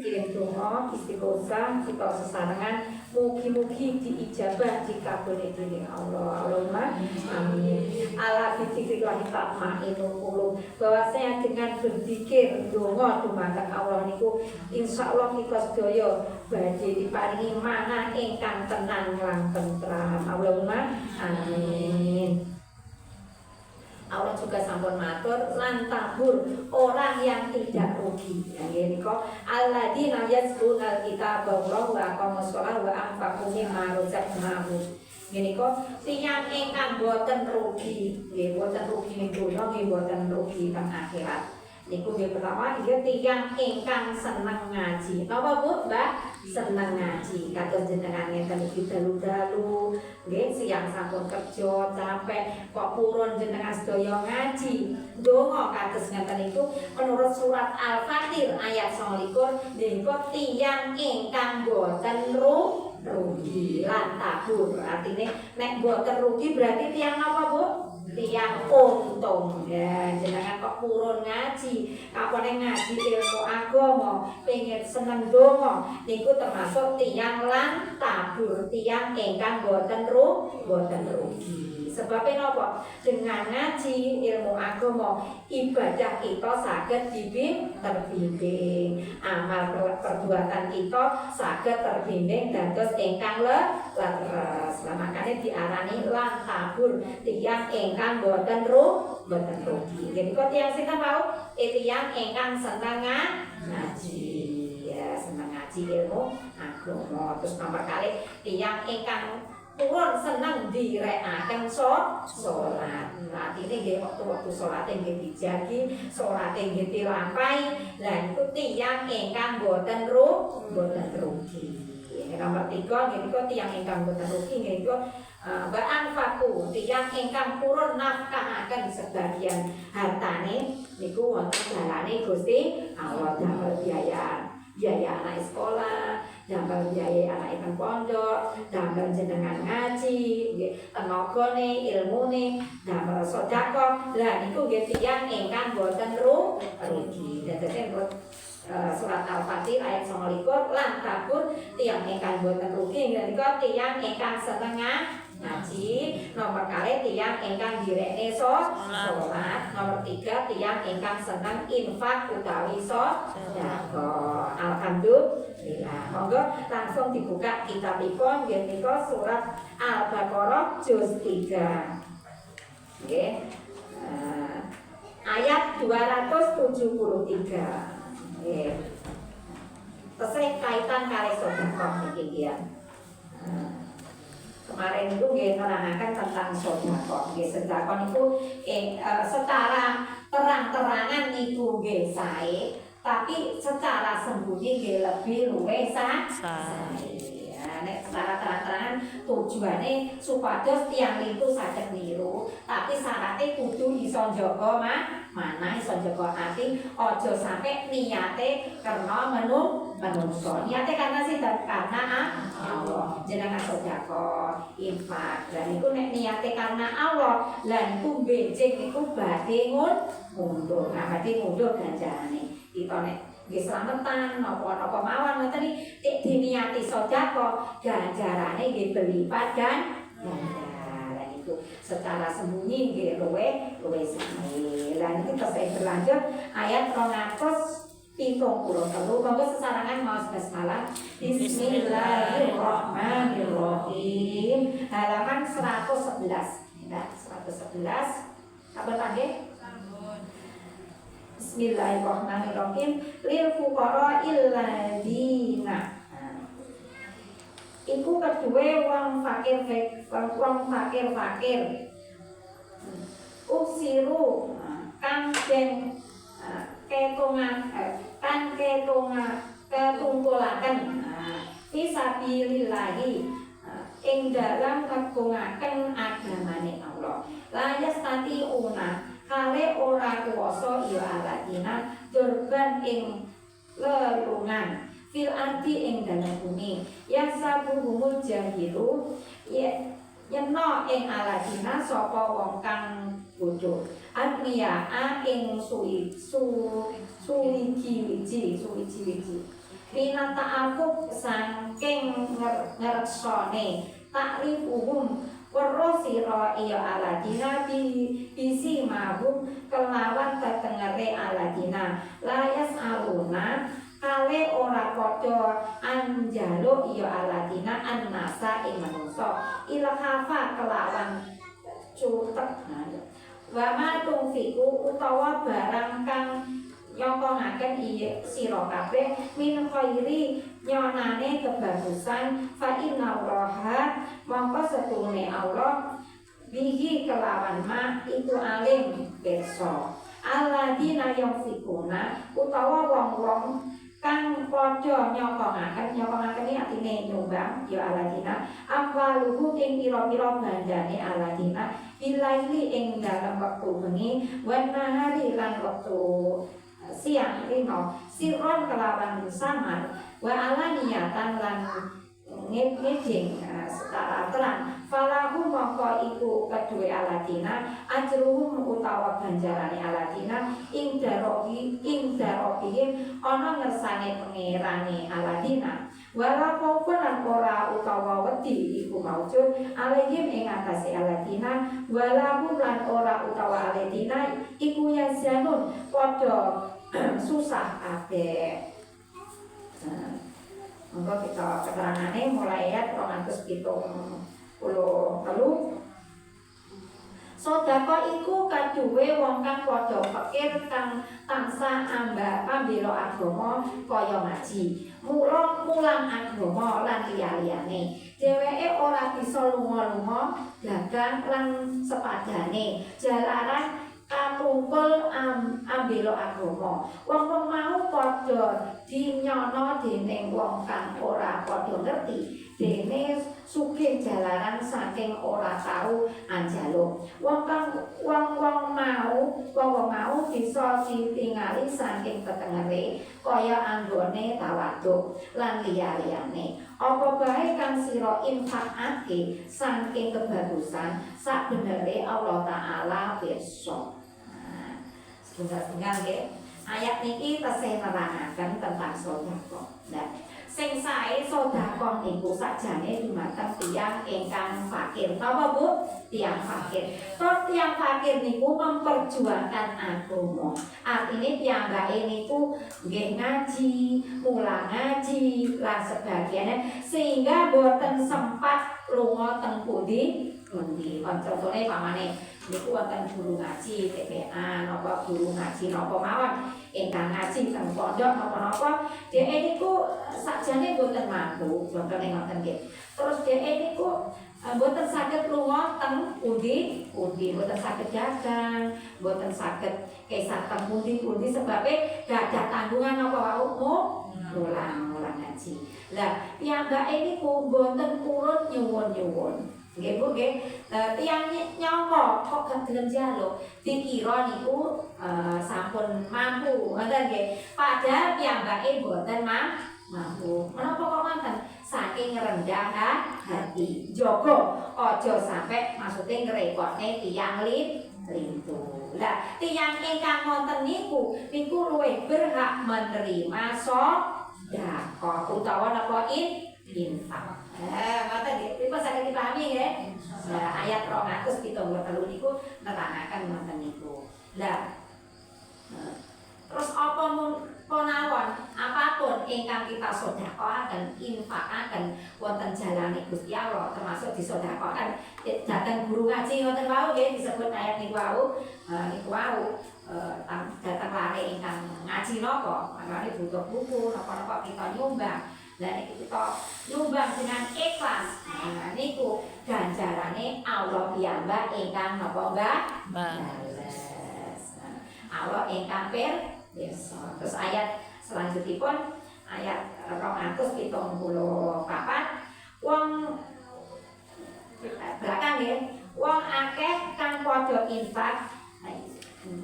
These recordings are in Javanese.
kirim donga istighosah kita sesarengan mugi-mugi diijabah dikabuli dening Allah. Allahumma amin. Ala bidzikrillah tatma'innul qulub. Bahwasanya dengan berzikir donga dumateng Allah niku insyaallah kita sedaya badhe diparingi manah ingkang tenang lan tentram. Allahumma amin. Allah juga sampun matur lan tabur orang yang tidak rugi. Yang menika alladzina yazkuruna al-kitaba wa aqamus shalah wa anfaqu mimma razaqnahum. Menika tiyang ingkang boten rugi, nggih boten rugi ning donya, nggih boten rugi teng akhirat. Niku nggih pertama nggih tiyang ingkang seneng ngaji. Napa Bu, Mbak? Seneng ngaji. Kados jenengan ngenten iki dalu-dalu, nggih siang sampun kerja capek kok purun jenengan sedaya ngaji. Donga kados ngenten iku menurut surat Al-Fatir ayat 29 niku tiyang ingkang boten rugi lan tabur. Artine nek boten rugi berarti tiyang napa, Bu? Tiyang untung. Ya, jenengan kok purun ngaji, kapane ngaji ilmu agama, pengen seneng donga, niku termasuk tiyang lan tabur, tiyang ingkang boten rugi. Sebabnya napa? Dengan ngaji ilmu agama, ibadah kita saged terbimbing, amal perbuatan kita saged terbimbing dados ingkang leres. Makanya diarani lan tabur, tiyang ingkang boten rugi. Jadi kok tiyang sinten wau? Tiyang ingkang seneng ngaji. Ya, seneng ngaji ilmu agama. Terus nomor kali tiyang ingkang purun seneng direkaken salat. Artine nggih waktu-waktu salate nggih dijagi, salate nggih dilampahi. Lah niku tiyang ingkang boten rugi. Nomor 3 nggih niku tiyang ingkang boten rugi nggih niku ba'anfaku, tiyang ingkang purun nafkahaken sebagian hartane niku wonten dalane Gusti Allah damel biaya anak sekolah, damel biaya anak ikan pondok, damel jenengan ngaji, tenagane, ilmune, damel sedekah. Lah niku nggih tiyang ingkang boten rugi. Dadi surat Al-Fatir ayat 29 lan tabur tiyang ingkang boten rugi menika tiyang ingkang seneng ngaji. Nomor kali tiyang ingkang direkne salat. Nomor 3 tiyang ingkang seneng infak utawi sedekah. Alhamdulillah. Monggo langsung dibuka kitabipun nggih menika surat Al-Baqarah juz 3. Nggih. Ayat 273. Terus kaitan kali sedekah niki ya. Kemarin itu nggih nerangaken tentang sedekah. Nggih sedekah niku secara terang-terangan niku nggih sae, tapi secara sembunyi nggih lebih luwih sae. Nek secara terang-terangan tujuane supados tiyang itu saged niru, tapi syaratnya kudu iso njaga manah, iso njaga ati, aja sampe niate karena menungso. Niate karena sinten? Karena Allah. Jenengan sedekah, infak. Lah niku nek niate karena Allah, lah niku benjing niku badhe ngundur. Nah, badhe ngundur ganjarane. Kita nek nggih slametan napa-napa mawon ngoten iki diniati sedekah ganjarane nggih berlipat ganda. Lah niku secara sembunyi nggih luwih sae. Lah niki terus berlanjut ayat 273. Monggo sesarangan maos basmalah. Bismillahirrahmanirrahim. Halaman 111. Nah, 111. Apa tadi? Bismillahirrahmanirrahim. Lil fuqara'il ladzina. Iku kedue wong fakir. Usiru kang den ketungkulaken fisabilillahi ing dalam kagungaken agamane Allah. La yastati'una kale ora kuwasa ya aladina durban ing lelungan fil ardi ing dalam bumi yang sabuhumul jahilu ya Yeno ing aladina sapa wong kang bodho agniya ing suwiji-wiji pinata aku saking ngersone takrifuhum weruh sira iya aladina bisi mahum kelawan tetengere aladina layas aluna kale ora padha anjaluk iya aladina annasa ing manungsa ilhafa kelawan cutek wa ma tungfiku utawa barang kang nyokongaken iya sira kabeh min khairi nyonane kebagusan fa innallaha mongko setune Allah bihi kelawan ma itu alim pirsa alladzina yunfikuna utawa wong-wong kang padha nyokongaken iki artine nyumbang ya alladzina amwaluhu ing pira-pira bandane alladzina bilaili ing dalem wektu bengi wan nahari lan wektu siang rino sirron kelawan samar wa alaniyatan lan ngeding secara terang falahu mongko iku kedue aladina ajruhum utawa ganjarane aladina ing darobihim ana ngersane pangerane aladina wala kaufun lan ora utawa wedi iku maujud alaihim ing atase aladina wala hum lan ora utawa aladina iku yazanun padha susah kabeh. Monggo kita keterangane mulai ayat 273. Sedekah iku kaduwe wong kang padha fakir kang tansah ambela agama kaya ngaji, mulang agama lan liya-liyane. Dheweke ora bisa lunga-lunga dagang lan sepadane jalaran katungkul ambela agama. Wong-wong mau padha dinyono dening wong kang ora padha ngerti dene sugih jalaran saking ora tau anjaluk. Wong mau bisa ditingali saking tetengere kaya anggone tawaduk lan liya-liyane. Apa bae kang sira infakake saking kebagusan sakbenere Allah Taala pirsa. Setunggal nggih. Ayat niki tesih nerangaken tentang sedekah. Nah, sing sae sedekah niku sakjane dumateng tiyang ingkang fakir. Napa Bu? Tiyang fakir. Tiyang fakir niku memperjuangkan agama. Artine piyambake niku nggih ngaji, mulang ngaji lan sebagainya sehingga boten sempat lunga teng pundi. Contohnya pamane niku wonten guru ngaji TPA napa guru ngaji napa mawon ingkang ngaji teng pondok napa-napa dhek niku sakjane boten mampu contohne ngoten nggih. Terus dhek niku boten saged lunga teng pundi, boten saged dagang, boten saged kesah teng pundi sebabe gadah tanggungan napa wau mulang ngaji. Lah piyambake niku boten purun nyuwun-nyuwun. Nggih Bu nggih, tiyang nyangka kok gak gelem njaluk, dikira niku sampun mampu, ngoten nggih. Padahal piyambake boten mampu. Menapa kok ngoten? Saking rendah hati. Jaga aja sampe maksude ngrepotne tiyang lintu. Lah tiyang ingkang ngoten niku luwih berhak menerima sedekah utawa napa infak. Ngoten nggih, pripun saged dipahami nggih? Nah, ayat 273 niku nerangaken ngoten niku. Lah terus apa mawon apapun ingkang kita sedekahaken, infakaken wonten jalane Gusti Allah termasuk disedekahaken dhateng guru ngaji ngoten wau nggih disebut ayat niku wau datang lare ingkang ngaji napa makane butuh buku napa-napa kita nyumbang. Lah niku kita nyumbang dengan ikhlas. Nah niku ganjarane Allah piyambak ingkang napa bales. Allah ingkang pirsa. Terus ayat selanjutipun ayat 274 wong belakang nggih wong akeh kang padha infak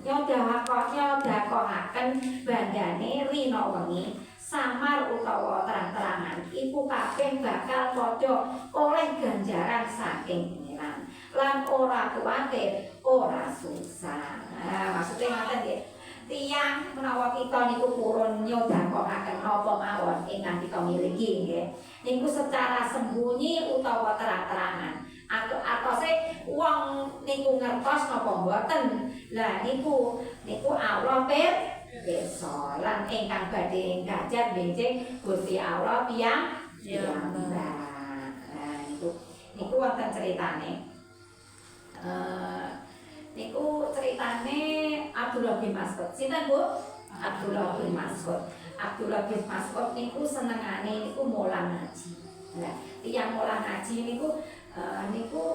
nyodahaken bandane rina wengi samar utawa terang-terangan iku kabeh bakal padha oleh ganjaran saking pengiran lan ora kuwatir ora susah. Nah, maksudnya ngoten nggih. Tiyang menawa kita niku purun nyodakokaken napa mawon ingkang kita miliki nggih. Niku secara sembunyi utawa terang-terangan. Atose wong niku ngertos napa mboten. Lah niku Allah pirsa lan ingkang badhe ngajar benjing Gusti Allah piyambak. Nah niku wonten critane. Niku ceritane Abdullah bin Mas'ud. Sinten Bu? Abdullah bin Mas'ud. Abdullah bin Mas'ud niku senengane niku mulang ngaji. Lah, tiyang mulang ngaji niku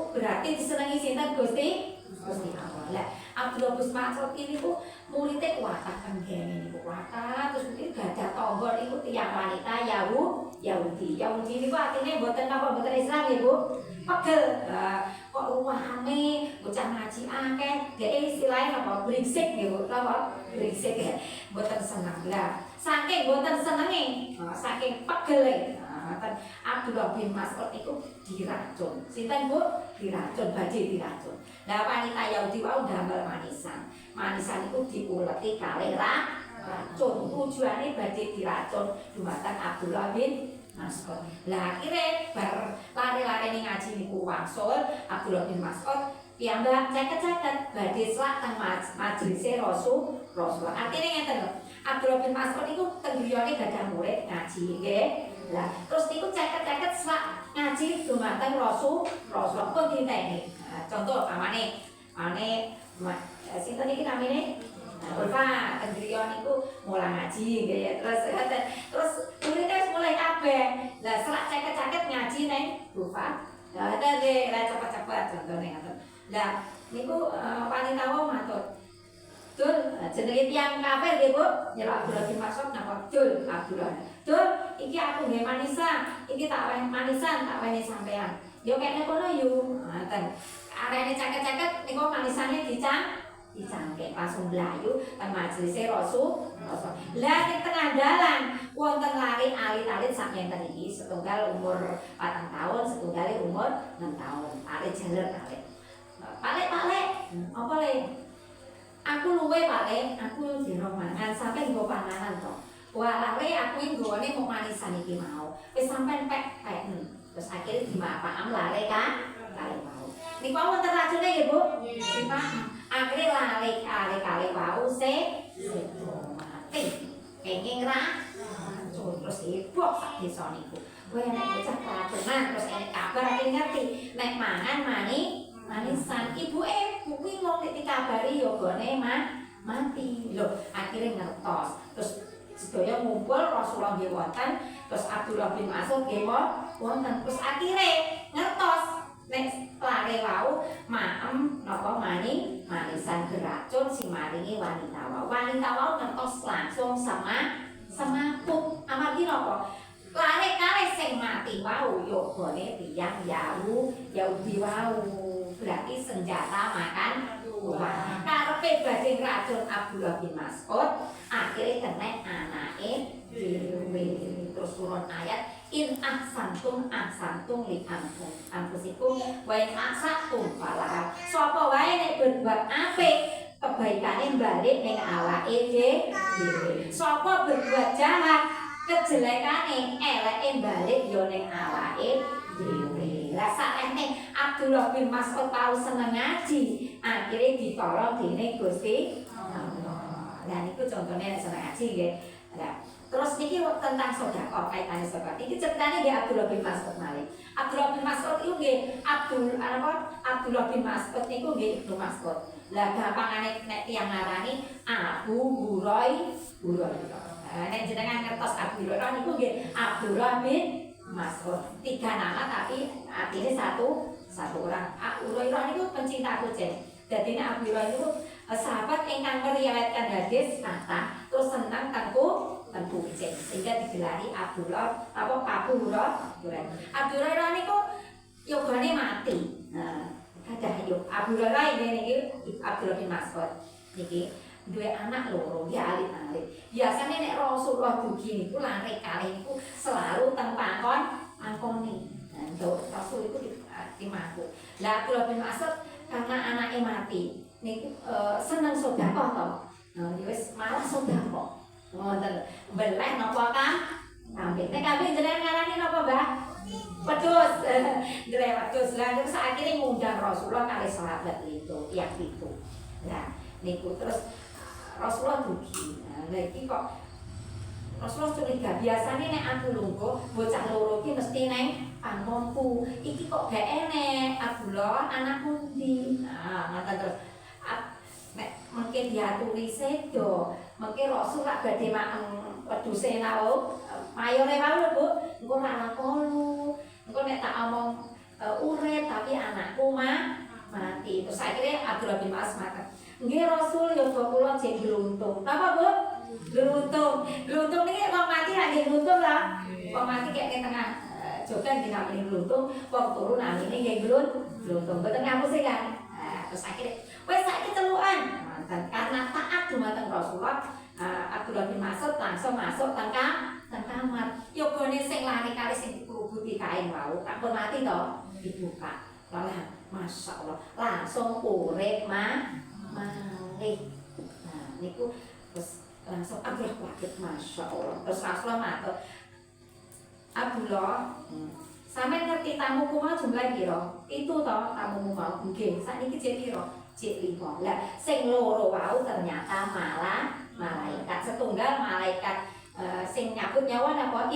berarti disenengi sinten Gusti Allah. Lah, Abdullah bin Mas'ud ini niku muridé kuwatah kene niku kuwatah terus mungkin gadah tangga niku tiyang wanita Yahudi. Yahudi niku artine mboten napa mboten Islam ya Bu. Pegel. Kok ruwahane bocah ngaji akeh, dhek istilahnya apa bringsik nggih, apa bringsik mboten seneng. Lah, saking mboten senenge, saking pegele, Abdullah bin Mas'ud iku diracun. Sinten Bu? Diracun, badhe diracun. Lah wanita Yahudi wau damel manisan. Manisan iku diuleti kalih racun. Tujuane badhe diracun dumateng Abdullah bin Mas'ud. Lah akhire bar lare-lare ning ngaji niku wangsul Abdullah bin Mas'ud piyambak caket-caket badhe selak teng majelise Rasulullah. Artine ngeten lho. Abdullah bin Mas'ud niku teng griyane gadah murid ngaji nggih. Lah terus niku caket-caket selak ngaji dumateng Rasulullah pun dinteni. Contoh pamane sinten iki namine? Ulfa tengriyo niku mulang ngaji nggih. Terus muridé mulai kabeh. Lah selak caket-caket ngaji neng Ulfa. Lah nggih lah cepet-cepet contone ngoten. Lah niku wanita wau matur. Dul, jenenge tiyang kafir nggih Bu. Nyelak Abdullah bin Mas'ud napa Dul Abdullah. Dul, iki aku nggih manisan. Iki tak wenehi manisan, tak wenehi sampean. Yo kene kono yo. Ngoten. Arene caket-caket niku manisane dicangkek langsung mlayu teng majelise Rasulullah. Lah ning tengah dalan wonten lari alit-alit sak ngenten iki, setunggal umur 4 tahun, setunggale umur 6 tahun. Alit jaler alit. Palek-palek, apa le? Aku luwe palek, aku jero mangan sampe nggo panganan to. Wah, lare aku nggone mau manisan iki mau. Wis sampean pek. Terus akhirnya dimapaam lare kan? Lare mau. Niku wonten racune nggih Bu? Dipaam. Akhirnya lari wau mati kenging racun terus heboh sak desa niku. Kowe nek bocah keracunan terus enek kabar ngerti nek mangan manisan ibuke kuwi wong nek dikabari ya gone mati. Lho, akhirnya ngertos. Terus sedaya ngumpul Rasulullah nggih wonten, terus Abdullah bin Mas'ud nggih wonten. Terus akhirnya ngertos nek lare wau maem napa manisan beracun sing maringi wanita wau. Wanita wau ngertos langsung semaput. Amargi napa? Lare kalih sing mati wau yo gone tiyang Yahudi wau. Berarti senjata makan buah. Karepe badhe ngracun Abdullah bin Mas'ud, akhire kena anake dhewe. Terus turun ayat in ahsantum li anfusikum wa in ahsantum falah. Sapa wae nek berbuat apik kebaikane balik ning awake dhewe. Sapa berbuat jahat kejelekane eleke balik yo ning awake dhewe. Lah saene Abdullah bin Mas'ud tau seneng ngaji, akhire ditolong dening Gusti Allah. Lah niku contone seneng ngaji nggih. Lah terus niki tentang sedekah kaitane sedekah. Iki ceritane nggih Abdullah bin Mas'ud malih. Abdullah bin Mas'ud iku nggih Abdullah bin Mas'ud niku nggih Ibnu Mas'ud. Lah gampangane nek tiyang ngarani Abu Hurairah. Nek jenengan ngertos Abu Hurairah niku nggih Abdullah bin Mas'ud. 3 nama tapi artinya satu orang. Abu Hurairah niku pencinta kucing. Dadi nek Abu Hurairah niku sahabat ingkang meriwayatkan hadis kata terus senang tentu kucing sehingga digelari Abu Hurairah. Abu Hurairah niku yogane mati. Nah, kadah yo Abu Hurairah niki Abdullah bin Mas'ud niki duwe anak loro ya alit-alit. Biasane nek Rasulullah dugi niku lare kalih niku selalu teng pangkone. Nah, Rasul itu dimaku. Lah Abdullah bin Mas'ud karena anaknya mati niku seneng sedekah to. Nah, wis malah sedekah. Ngoten. Beleh napa Kang? Kambing. Nek kambing jenengan ngarani napa, Mbah? Wedhus. Ndre wedhus. Lah terus akhirnya ngundang Rasulullah kali sahabat itu, yang itu. Nah, niku terus Rasulullah dugi. Nah, iki kok Rasulullah curiga. Biasanya nek aku lungguh, bocah loro iki mesti neng panggonku. Iki kok gak enek. Abdullah anakku ndi? Nah, ngoten terus. Nek mungkin diaturi sedo, mungkin Rasul lak badhe maeng wedhuse nau mayore wau lho Bu. Engko ora lakonu. Engko nek tak omong urip tapi anakku mati. Terus akhirnya Abdullah bin Mas'ud matur. Nggih Rasul ya kula jek gluntung. Napa Bu? Gluntung. Gluntung niki wong mati ra nggih gluntung lah. Wong mati kayak tengah jogan di namine gluntung, wong turu namine nggih gluntung. Mboten ngapus kan. Terus akhirnya wes saiki telukan karena taat dumateng Rasulullah. Abdullah bin Mas'ud langsung masuk teng kamar. Yogane sing lari kali sing dikurubuti kain wau, tak mati to dibuka. Lah Masya Allah langsung urip malih. Nah niku terus langsung Abdullah kaget Masya Allah. Terus Rasulullah matur Abdullah, sampe ngerti tamuku mau jumlah piro? Itu toh tamumu mau. Nggih, sakniki jek piro? Jek 5. Lah sing loro wau ternyata malah malaikat. Setunggal malaikat sing nyabut nyawa napa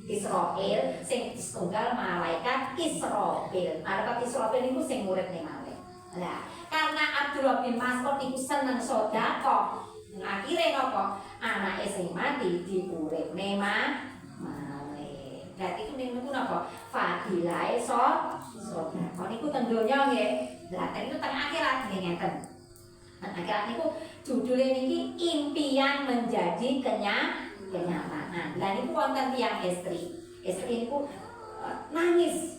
Israil, sing setunggal malaikat Israfil. Malaikat Israfil niku sing muridne malih. Lah, karena Abdullah bin Mas'ud niku seneng sedekah. Akhire napa? Anake sing mati diuripne berarti itu niku napa? Fadilahe sedekah niku teng donya nggih. Lah itu teng akhirat nggih ngeten. Akhirat niku judule niki impian menjadi kenyataan. Lah niku wonten tiyang istri. Istri niku nangis.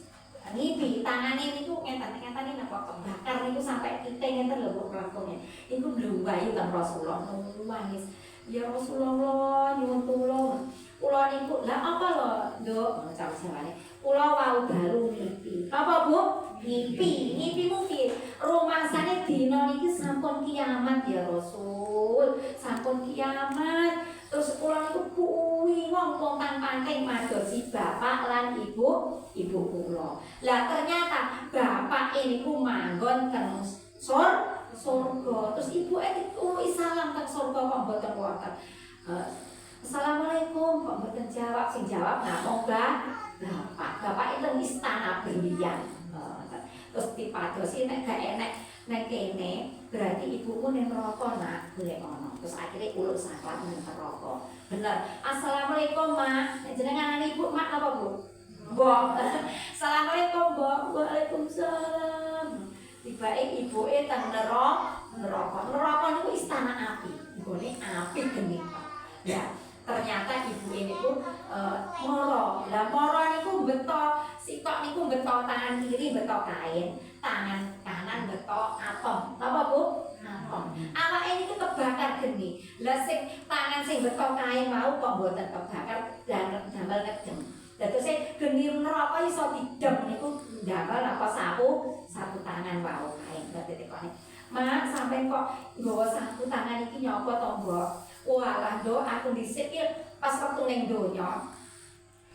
Ngipi tangane niku ngeten-ngeten napa kebakar niku sampai kiting ngeten lho Bu langkungnya. Niku mlumbayu teng Rasulullah nangis. Ya Rasulullah nyuwun tulung. Kula niku lah apa lho, Nduk? Cara jawane. Kula wau dalu ngipi. Apa Bu? Ngipi. Ngipi mungkin rumangsane dina niki sampun kiamat ya Rasul. Sampun kiamat. Terus kula niku kuwi wong pontang-panting madosi bapak lan ibu kula. Lah ternyata bapak niku manggon teng surga. Terus ibu niku salam teng surga kok mboten wonten. Assalamualaikum, kok mboten jawab, sing jawab namung bapak itu istana berlian. Terus dipadosi nek gak enek nek kene berarti ibumu ning neraka nak golek ana. Terus akhirnya uluk saklat ning neraka. Bener. Assalamualaikum Mak. Nek jenengan ibu Mak apa Bu? Mbok. Assalamualaikum Mbok. Waalaikumsalam. Tibake ibuke teng neraka. Neraka niku istana api. Nggone api geni. Ya. Ternyata ibu ini pun moro. Lah moro niku beto sikok niku beto tangan kiri beto kain, tangan kanan beto atom. Napa Bu? Atom. Awake niku kebakar geni. Lah sing tangan sing beto kain mau kok mboten kebakar dan damel ngedem. Dados geni neraka iso didem niku damel apa sapu tangan wau kain dadi tekone. Mak sampean kok nggawa sapu tangan iki nyapa to, Mbok? Walah do aku dhisik pas waktu ning donya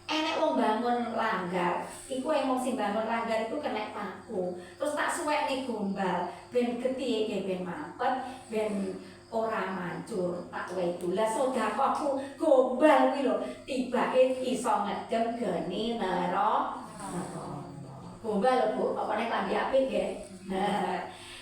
enek wong bangun langgar iku emang sing bangun langgar iku kena paku terus tak suwekne gombal ben getih ben mampet ben ora mancur tak wedu lah sedekahku gombal kuwi lho tibake iso ngedem geni neraka gombal lho Bu apa nek lambi apik nggih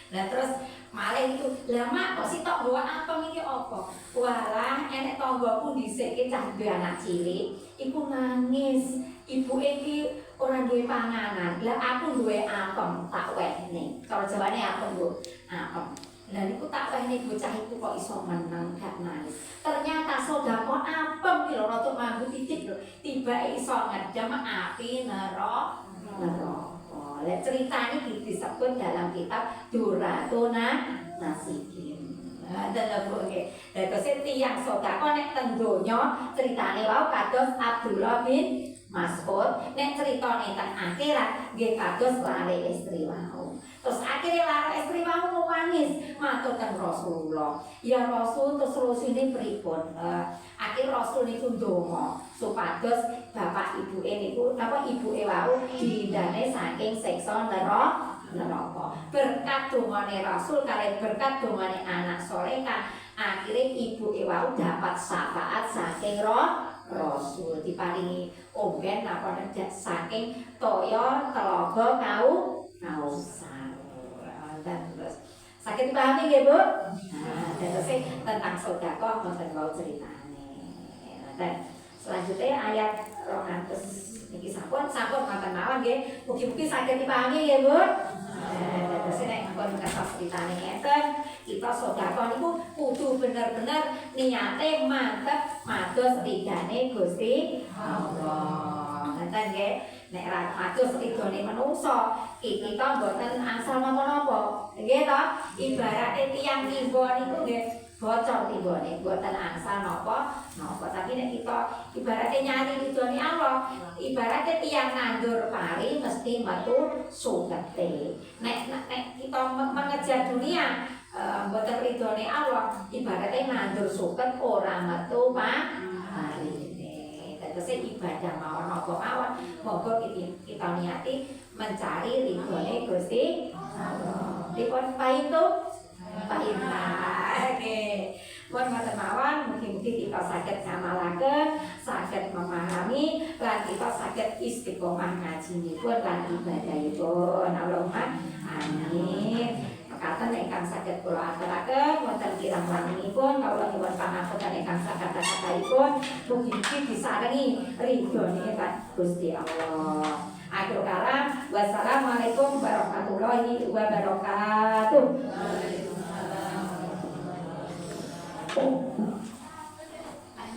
nah terus malih itu, lah Mak kok sitok bawa apa iki apa? Walah enek tanggaku dhisik ki cah duwe anak cilik, iku nangis. Ibuke iki ora duwe panganan. Lah aku duwe apem tak wehne. Cara jawane apem Bu, apem. Lah niku tak wehne bocah iku kok iso meneng gak nangis. Ternyata sedekah apem ki lho rada mambu titik lho. Tibake iso ngedem api neraka. Lah cerita ini disebut dalam kitab Duratun Nasihin. Ngoten Bu nggih. Dados tiyang sedekah nek teng donya critane wau kados Abdullah bin Mas'ud, nek critane teng akhirat nggih kados lare istri wau. Terus akhirnya lare istri wau nangis matur teng Rasulullah. Ya Rasul terus rusine pripun? Akhir Rasul niku ndonga supados bapak ibuke niku napa ibuke wau dihindane saking siksa neraka. Berkat dongane Rasul kali berkat dongane anak solehah akhirnya ibu wau dapat syafaat saking Rasul diparingi oben napa nejak saking toya telaga kausan. Dan terus sakit dipahami nggih Bu? Terus tentang sedekah wonten wau critane. Dan selanjutnya ayat 200 niki sampun ngoten mawon nggih. Mugi-mugi saged dipahami nggih Bu. Terus nek pun kertas critane ngeten, kita sedekah niku kudu bener-bener niate mantep mados ridane Gusti Allah. Ngoten nggih. Nek ra mados ridane manungsa, kita mboten angsal napa-napa. Nggih to? Ibarate tiyang timba niku nggih bocor timbane mboten angsal napa tapi nek kita ibaratnya nyari ridhone Allah ibaratnya tiang nandur pari mesti metu sugete nek kita mengejar dunia mboten ridhone Allah ibaratnya nandur suket ora metu pari tegese ibadah mawon napa mawon moga kita niati mencari ridhone Gusti Allah dipun paitu Pun ngoten mawon mugi-mugi kita saged ngamalaken, saged memahami lan kita saged istiqomah ngajinipun lan ibadahipun. Allahumma amin. Mekaten ingkang saged kula aturaken wonten kirang langkungipun kawula nyuwun pangapunten ingkang sakata-kataipun mugi-mugi disarengi ridhone Gusti Allah. Akhir kalam wassalamualaikum warahmatullahi wabarakatuh.